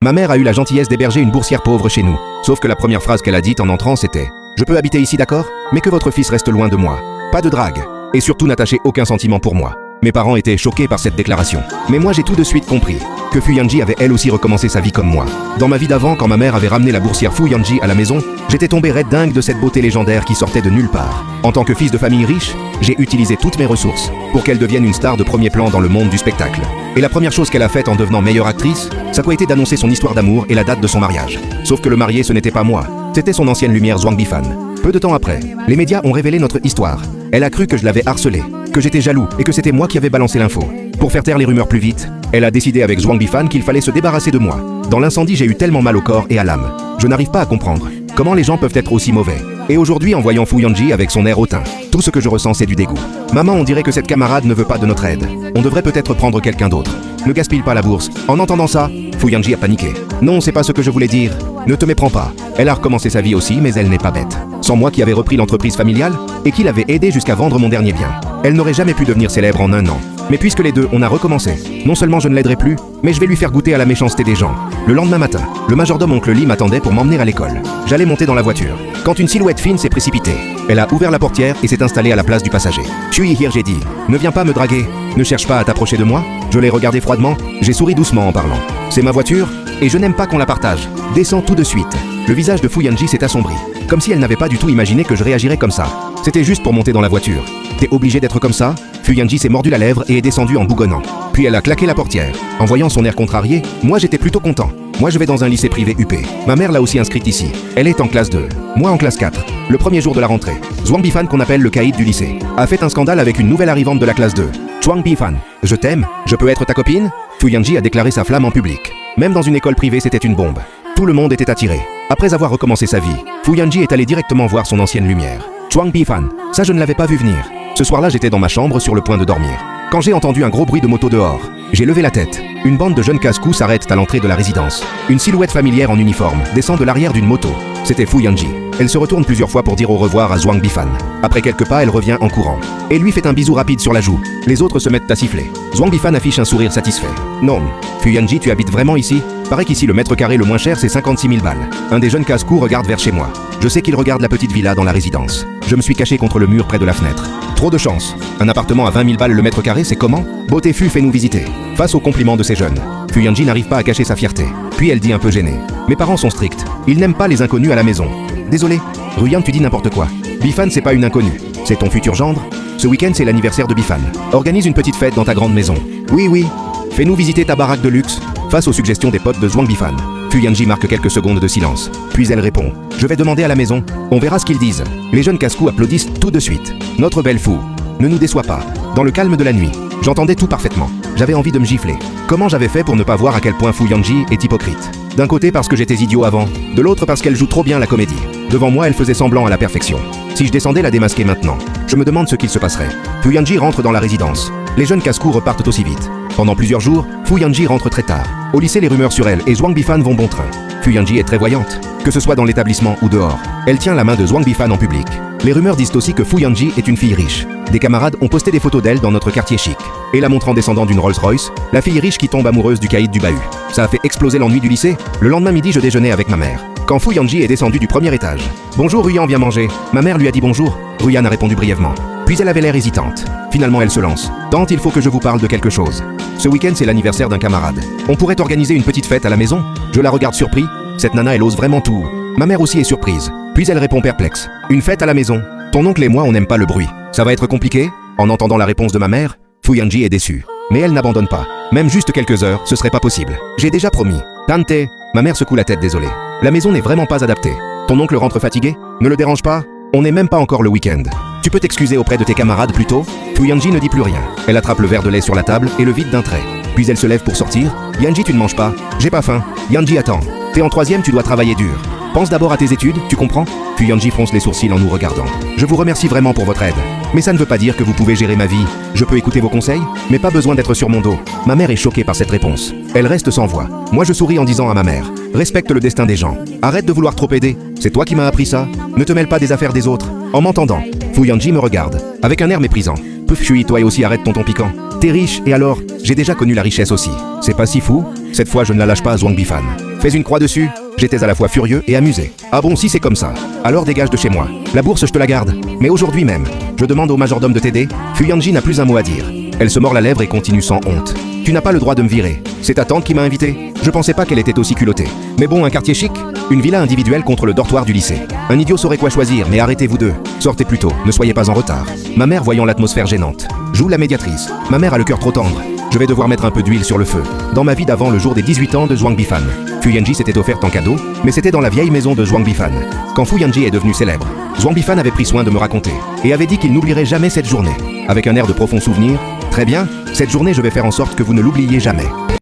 Ma mère a eu la gentillesse d'héberger une boursière pauvre chez nous. Sauf que la première phrase qu'elle a dite en entrant, c'était « Je peux habiter ici, d'accord? Mais que votre fils reste loin de moi. Pas de drague. Et surtout n'attachez aucun sentiment pour moi. » Mes parents étaient choqués par cette déclaration. Mais moi j'ai tout de suite compris que Fu Yanji avait elle aussi recommencé sa vie comme moi. Dans ma vie d'avant, quand ma mère avait ramené la boursière Fu Yanji à la maison, j'étais tombé raide dingue de cette beauté légendaire qui sortait de nulle part. En tant que fils de famille riche, j'ai utilisé toutes mes ressources pour qu'elle devienne une star de premier plan dans le monde du spectacle. Et la première chose qu'elle a faite en devenant meilleure actrice, ça a été d'annoncer son histoire d'amour et la date de son mariage. Sauf que le marié ce n'était pas moi, c'était son ancienne lumière Zhuang Bifan. Peu de temps après, les médias ont révélé notre histoire. Elle a cru que je l'avais harcelée, que j'étais jaloux et que c'était moi qui avais balancé l'info. Pour faire taire les rumeurs plus vite, elle a décidé avec Zhuang Bifan qu'il fallait se débarrasser de moi. Dans l'incendie, j'ai eu tellement mal au corps et à l'âme. Je n'arrive pas à comprendre comment les gens peuvent être aussi mauvais. Et aujourd'hui, en voyant Fu Yanji avec son air hautain, tout ce que je ressens c'est du dégoût. Maman, on dirait que cette camarade ne veut pas de notre aide. On devrait peut-être prendre quelqu'un d'autre. Ne gaspille pas la bourse. En entendant ça, Fu Yanji a paniqué. Non, c'est pas ce que je voulais dire. Ne te méprends pas. Elle a recommencé sa vie aussi, mais elle n'est pas bête. Sans moi qui avais repris l'entreprise familiale et qui l'avait aidé jusqu'à vendre mon dernier bien. Elle n'aurait jamais pu devenir célèbre en un an. Mais puisque les deux, on a recommencé, non seulement je ne l'aiderai plus, mais je vais lui faire goûter à la méchanceté des gens. Le lendemain matin, le majordome oncle Lee m'attendait pour m'emmener à l'école. J'allais monter dans la voiture, quand une silhouette fine s'est précipitée. Elle a ouvert la portière et s'est installée à la place du passager. Suis here, j'ai dit. Ne viens pas me draguer. Ne cherche pas à t'approcher de moi. Je l'ai regardé froidement, j'ai souri doucement en parlant. C'est ma voiture, et je n'aime pas qu'on la partage. Descends tout de suite. Le visage de Fu Yanji s'est assombri, comme si elle n'avait pas du tout imaginé que je réagirais comme ça. C'était juste pour monter dans la voiture. T'es obligé d'être comme ça? Fu Yanji s'est mordu la lèvre et est descendu en bougonnant. Puis elle a claqué la portière. En voyant son air contrarié, moi j'étais plutôt content. Moi je vais dans un lycée privé UP. Ma mère l'a aussi inscrite ici. Elle est en classe 2. Moi en classe 4. Le premier jour de la rentrée, Zhuang Bifan, qu'on appelle le caïd du lycée, a fait un scandale avec une nouvelle arrivante de la classe 2. Zhuang Bifan, je t'aime, je peux être ta copine? Fu Yanji a déclaré sa flamme en public. Même dans une école privée, c'était une bombe. Tout le monde était attiré. Après avoir recommencé sa vie, Fu Yanji est allé directement voir son ancienne lumière. Zhuang Bifan, ça je ne l'avais pas vu venir. Ce soir-là, j'étais dans ma chambre sur le point de dormir. Quand j'ai entendu un gros bruit de moto dehors, j'ai levé la tête. Une bande de jeunes casse-cou s'arrête à l'entrée de la résidence. Une silhouette familière en uniforme descend de l'arrière d'une moto. C'était Fu Yanji. Elle se retourne plusieurs fois pour dire au revoir à Zhuang Bifan. Après quelques pas, elle revient en courant et lui fait un bisou rapide sur la joue. Les autres se mettent à siffler. Zhuang Bifan affiche un sourire satisfait. Non, Fu Yanji, tu habites vraiment ici? Paraît qu'ici le mètre carré le moins cher c'est 56 000 balles. Un des jeunes casse-cou regarde vers chez moi. Je sais qu'il regarde la petite villa dans la résidence. Je me suis caché contre le mur près de la fenêtre. Trop de chance. Un appartement à 20 000 balles le mètre carré, c'est comment? Beauté Fu, fais-nous visiter. Face aux compliments de ces jeunes, Fu Yanji n'arrive pas à cacher sa fierté. Puis elle dit un peu gênée. Mes parents sont stricts. Ils n'aiment pas les inconnus à la maison. Désolé. Ruyan, tu dis n'importe quoi. Bifan, c'est pas une inconnue. C'est ton futur gendre. Ce week-end, c'est l'anniversaire de Bifan. Organise une petite fête dans ta grande maison. Oui. Fais-nous visiter ta baraque de luxe. Face aux suggestions des potes de Zhuang Bifan, Fu Yanji marque quelques secondes de silence. Puis elle répond. Je vais demander à la maison. On verra ce qu'ils disent. Les jeunes casse-cou applaudissent tout de suite. Notre belle Fu. Ne nous déçois pas. Dans le calme de la nuit, j'entendais tout parfaitement. J'avais envie de me gifler. Comment j'avais fait pour ne pas voir à quel point Fu Yanji est hypocrite? D'un côté parce que j'étais idiot avant, de l'autre parce qu'elle joue trop bien la comédie. Devant moi, elle faisait semblant à la perfection. Si je descendais la démasquer maintenant, je me demande ce qu'il se passerait. Fu Yanji rentre dans la résidence. Les jeunes casse-cou repartent aussi vite. Pendant plusieurs jours, Fu Yanji rentre très tard. Au lycée, les rumeurs sur elle et Zhuang Bifan vont bon train. Fu Yanji est très voyante, que ce soit dans l'établissement ou dehors. Elle tient la main de Zhuang Bifan en public. Les rumeurs disent aussi que Fu Yanji est une fille riche. Des camarades ont posté des photos d'elle dans notre quartier chic et la montrant descendant d'une Rolls-Royce, la fille riche qui tombe amoureuse du caïd du bahut. Ça a fait exploser l'ennui du lycée. Le lendemain midi, je déjeunais avec ma mère. Quand Fu Yanji est descendu du premier étage. Bonjour Ruyan, viens manger. Ma mère lui a dit bonjour. Ruyan a répondu brièvement. Puis elle avait l'air hésitante. Finalement, elle se lance. Tante, il faut que je vous parle de quelque chose. Ce week-end, c'est l'anniversaire d'un camarade. On pourrait organiser une petite fête à la maison? Je la regarde surpris. Cette nana, elle ose vraiment tout. Ma mère aussi est surprise. Puis elle répond perplexe. Une fête à la maison? Ton oncle et moi, on n'aime pas le bruit. Ça va être compliqué? En entendant la réponse de ma mère, Fu Yanji est déçue. Mais elle n'abandonne pas. Même juste quelques heures, ce serait pas possible. J'ai déjà promis. Tante, ma mère secoue la tête désolée. La maison n'est vraiment pas adaptée. Ton oncle rentre fatigué? Ne le dérange pas? On n'est même pas encore le week-end. Tu peux t'excuser auprès de tes camarades plutôt? Fu Yanji ne dit plus rien. Elle attrape le verre de lait sur la table et le vide d'un trait. Puis elle se lève pour sortir. Yanji, tu ne manges pas? J'ai pas faim. Yanji, attends. T'es en 3e, tu dois travailler dur. Pense d'abord à tes études, tu comprends? Puis Yanji fronce les sourcils en nous regardant. Je vous remercie vraiment pour votre aide. Mais ça ne veut pas dire que vous pouvez gérer ma vie. Je peux écouter vos conseils, mais pas besoin d'être sur mon dos. Ma mère est choquée par cette réponse. Elle reste sans voix. Moi je souris en disant à ma mère. Respecte le destin des gens. Arrête de vouloir trop aider. C'est toi qui m'as appris ça. Ne te mêle pas des affaires des autres. En m'entendant, Fu Yanji me regarde, avec un air méprisant. Pouf chui, toi aussi arrête ton piquant. T'es riche, et alors? J'ai déjà connu la richesse aussi. C'est pas si fou? Cette fois je ne la lâche pas à Zhuang Bifan. Fais une croix dessus. J'étais à la fois furieux et amusé. Ah bon, si c'est comme ça, alors dégage de chez moi. La bourse, je te la garde. Mais aujourd'hui même, je demande au majordome de t'aider. Fuyanji n'a plus un mot à dire. Elle se mord la lèvre et continue sans honte. Tu n'as pas le droit de me virer. C'est ta tante qui m'a invité. Je pensais pas qu'elle était aussi culottée. Mais bon, un quartier chic, une villa individuelle contre le dortoir du lycée. Un idiot saurait quoi choisir, mais arrêtez vous deux. Sortez plus tôt, ne soyez pas en retard. Ma mère, voyant l'atmosphère gênante, joue la médiatrice. Ma mère a le cœur trop tendre. Je vais devoir mettre un peu d'huile sur le feu. Dans ma vie d'avant le jour des 18 ans de Zhuang Bifan, Fuyanji s'était offert en cadeau, mais c'était dans la vieille maison de Zhuang Bifan. Quand Fuyanji est devenu célèbre, Zhuang Bifan avait pris soin de me raconter, et avait dit qu'il n'oublierait jamais cette journée. Avec un air de profond souvenir, très bien, cette journée je vais faire en sorte que vous ne l'oubliez jamais.